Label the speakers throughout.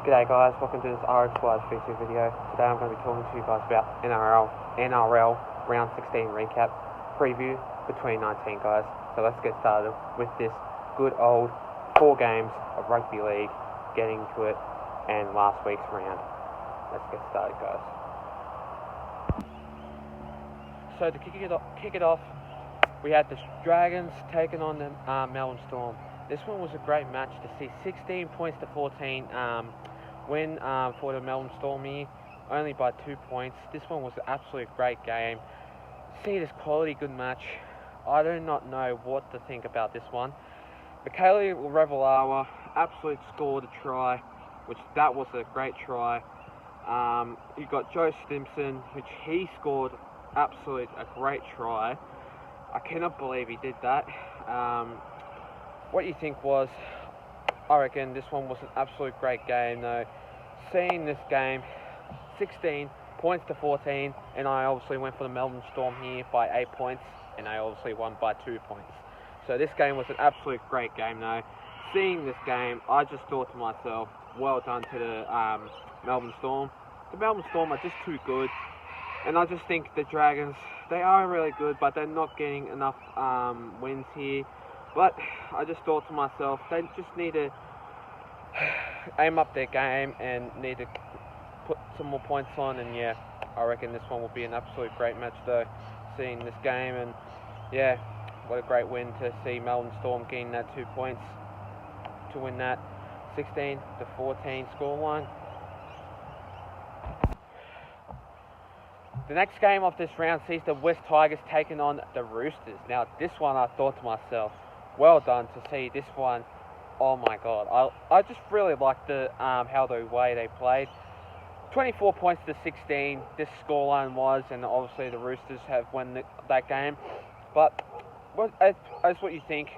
Speaker 1: G'day guys, welcome to this Rxys feature video. Today I'm going to be talking to you guys about NRL round 16 recap preview between 19 guys. So let's get started with this good old 4 games of rugby league, getting to it, and last week's round. Let's get started guys. So to kick it off, we had the Dragons taking on the Melbourne Storm. This one was a great match to see. 16 points to 14 win for the Melbourne Storm here, only by 2 points. This one was an absolute great game. See this quality good match. I do not know what to think about this one. Michaeli Ravalawa absolutely scored a try, which that was a great try. You got Joe Stimson, which he scored absolute a great try. I cannot believe he did that. What you think was, I reckon this one was an absolute great game though. Seeing this game, 16 points to 14, and I obviously went for the Melbourne Storm here by 8 points, and I obviously won by 2 points. So this game was an absolute great game though. Seeing this game, I just thought to myself, well done to the Melbourne Storm. The Melbourne Storm are just too good, and I just think the Dragons, they are really good, but they're not getting enough wins here. But I just thought to myself, they just need to aim up their game and need to put some more points on. And yeah, I reckon this one will be an absolute great match though, seeing this game. And yeah, what a great win to see Melbourne Storm getting that 2 points to win that 16 to 14 scoreline. The next game of this round sees the West Tigers taking on the Roosters. Now this one I thought to myself, well done to see this one. Oh my god, I just really liked the how the way they played. 24 points to 16 this scoreline was, and obviously the Roosters have won that game. But as what you think,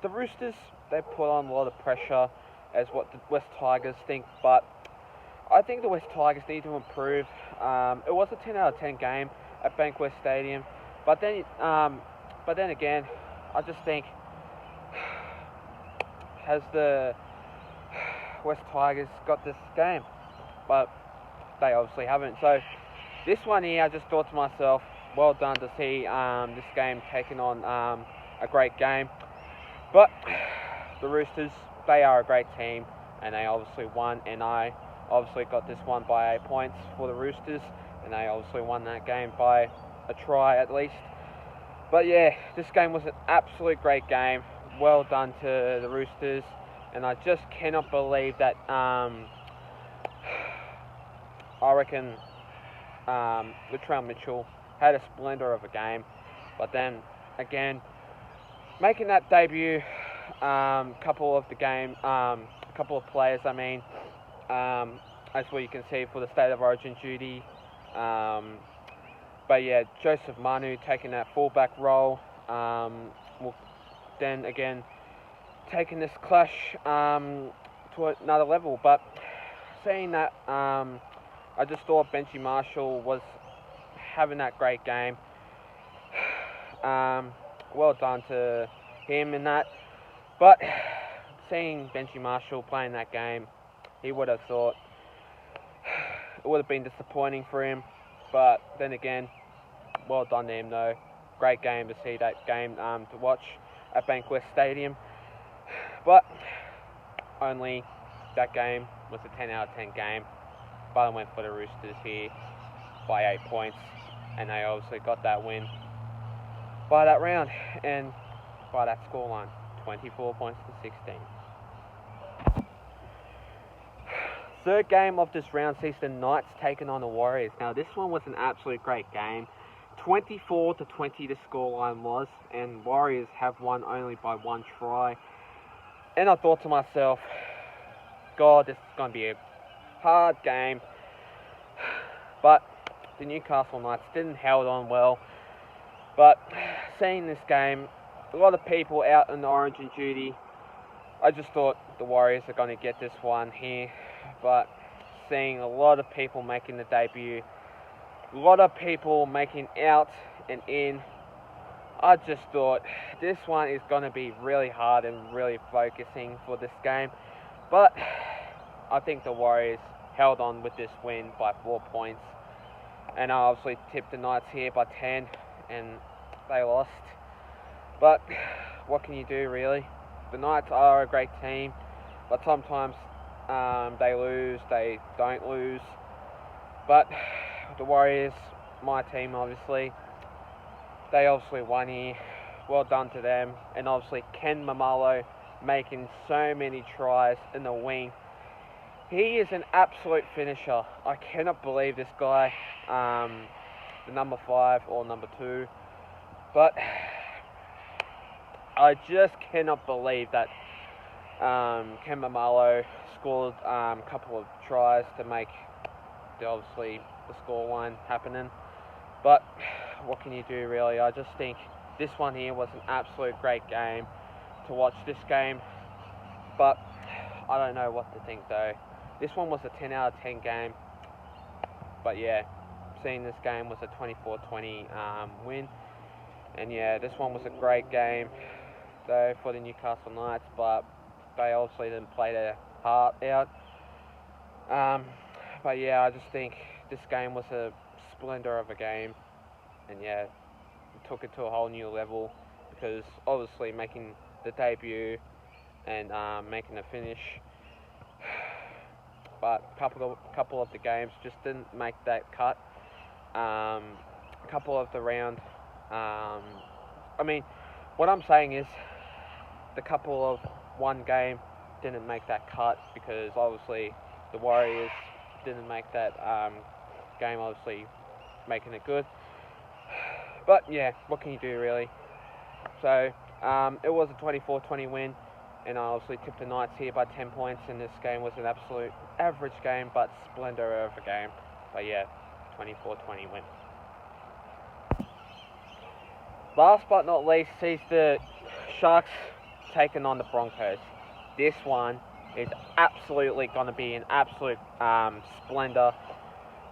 Speaker 1: the Roosters, they put on a lot of pressure as what the West Tigers think, but I think the West Tigers need to improve. It was a 10 out of 10 game at Bankwest Stadium, but then again, I just think, has the West Tigers got this game? But they obviously haven't. So this one here, I just thought to myself, well done to see this game taking on a great game. But the Roosters, they are a great team, and they obviously won, and I obviously got this one by 8 points for the Roosters, and they obviously won that game by a try at least. But yeah, this game was an absolute great game. Well done to the Roosters, and I just cannot believe that I reckon Latrell Mitchell had a splendour of a game. But then again, making that debut, couple of players, as what you can see for the State of Origin duty. But yeah, Joseph Manu taking that fullback role. Then again, taking this clash to another level. But saying that, I just thought Benji Marshall was having that great game. Well done to him in that. But seeing Benji Marshall playing that game, he would have thought it would have been disappointing for him. But then again, well done to him though. Great game to see that game to watch at Bankwest Stadium. But only that game was a 10 out of 10 game. But I went for the Roosters here by 8 points, and they obviously got that win by that round and by that scoreline, 24 points to 16. Third game of this round sees the Knights taking on the Warriors. Now this one was an absolute great game. 24 to 20 the scoreline was, and Warriors have won only by 1 try. And I thought to myself, God, this is going to be a hard game. But the Newcastle Knights didn't hold on well. But seeing this game, a lot of people out in the Origin duty, I just thought the Warriors are going to get this one here. But seeing a lot of people making the debut, a lot of people making out and in, I just thought this one is going to be really hard and really focusing for this game. But I think the Warriors held on with this win by 4 points. And I obviously tipped the Knights here by 10, and they lost. But what can you do, really? The Knights are a great team, but sometimes they lose, they don't lose. But the Warriors, my team obviously, they obviously won here. Well done to them. And obviously Ken Mamalo making so many tries in the wing. He is an absolute finisher. I cannot believe this guy, the number 5 or number 2. But I just cannot believe that Ken Mamalo scored a couple of tries to make obviously the scoreline happening. But what can you do, really? I just think this one here was an absolute great game to watch this game. But I don't know what to think, though. This one was a 10 out of 10 game. But yeah, seeing this game was a 24-20 win. And yeah, this one was a great game, though, for the Newcastle Knights. But they obviously didn't play their heart out. But yeah, I just think this game was a splendor of a game. And yeah, it took it to a whole new level. Because obviously making the debut and making a finish. But a couple of the games just didn't make that cut. A couple of the round. I mean, what I'm saying is the couple of one game didn't make that cut because obviously the Warriors didn't make that game obviously making it good. But yeah, what can you do, really? So it was a 24-20 win. And I obviously tipped the Knights here by 10 points, and this game was an absolute average game, but splendor of a game. But yeah, 24-20 win. Last but not least, sees the Sharks taking on the Broncos. This one is absolutely going to be an absolute splendor.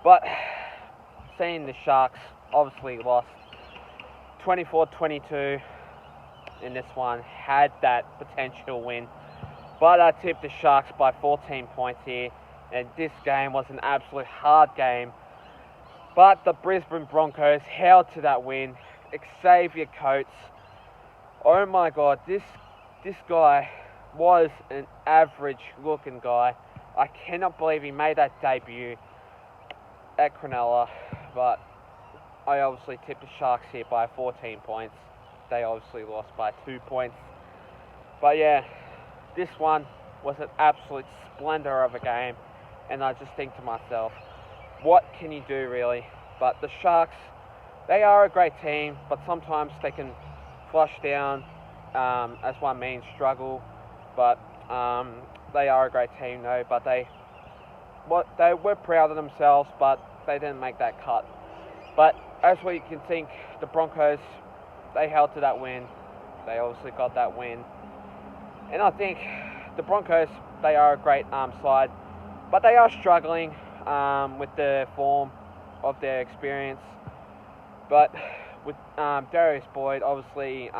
Speaker 1: But seeing the Sharks obviously lost 24-22. In this one, had that potential win, but I tipped the Sharks by 14 points here, and this game was an absolute hard game, but the Brisbane Broncos held to that win. Xavier Coates, oh my god, this guy was an average looking guy. I cannot believe he made that debut at Cronulla, but I obviously tipped the Sharks here by 14 points. They obviously lost by 2 points. But yeah, this one was an absolute splendor of a game. And I just think to myself, what can you do, really? But the Sharks, they are a great team, but sometimes they can flush down, as one means struggle. But they are a great team, though. But they were proud of themselves, but they didn't make that cut. But as we can think, the Broncos, they held to that win. They obviously got that win. And I think the Broncos, they are a great side. But they are struggling with the form of their experience. But with Darius Boyd, obviously,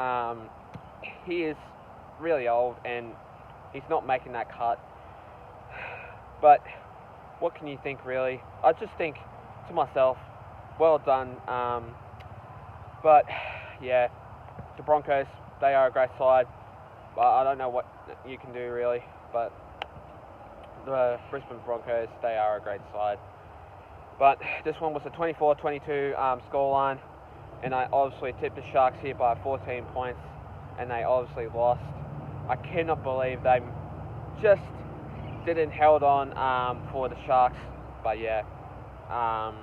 Speaker 1: he is really old and he's not making that cut. But what can you think, really? I just think to myself, well done. But yeah, the Broncos, they are a great side, but I don't know what you can do, really. But the Brisbane Broncos, they are a great side. But this one was a 24-22 scoreline, and I obviously tipped the Sharks here by 14 points, and they obviously lost. I cannot believe they just didn't held on for the Sharks. But yeah,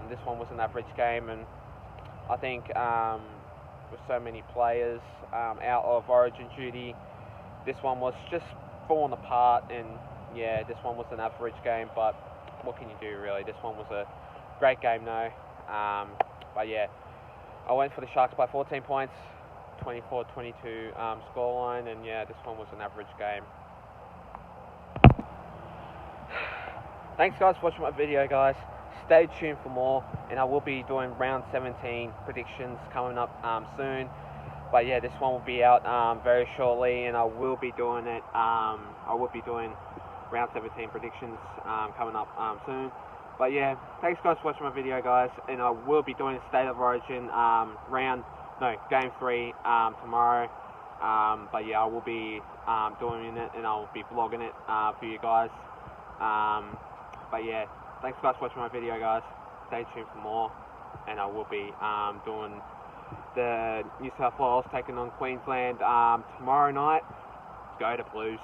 Speaker 1: this one was an average game, and I think with so many players out of Origin duty, this one was just falling apart. And yeah, this one was an average game, but what can you do, really? This one was a great game, though. But yeah, I went for the Sharks by 14 points, 24-22 scoreline, and yeah, this one was an average game. Thanks, guys, for watching my video, guys. Stay tuned for more, and I will be doing round 17 predictions coming up soon. But yeah, this one will be out very shortly, and I will be doing it. I will be doing round 17 predictions coming up soon. But yeah, thanks guys for watching my video, guys, and I will be doing State of Origin Game 3 tomorrow. But yeah, I will be doing it, and I'll be vlogging it for you guys. But yeah, thanks guys for watching my video, guys. Stay tuned for more, and I will be doing the New South Wales taking on Queensland tomorrow night. Go to Blues.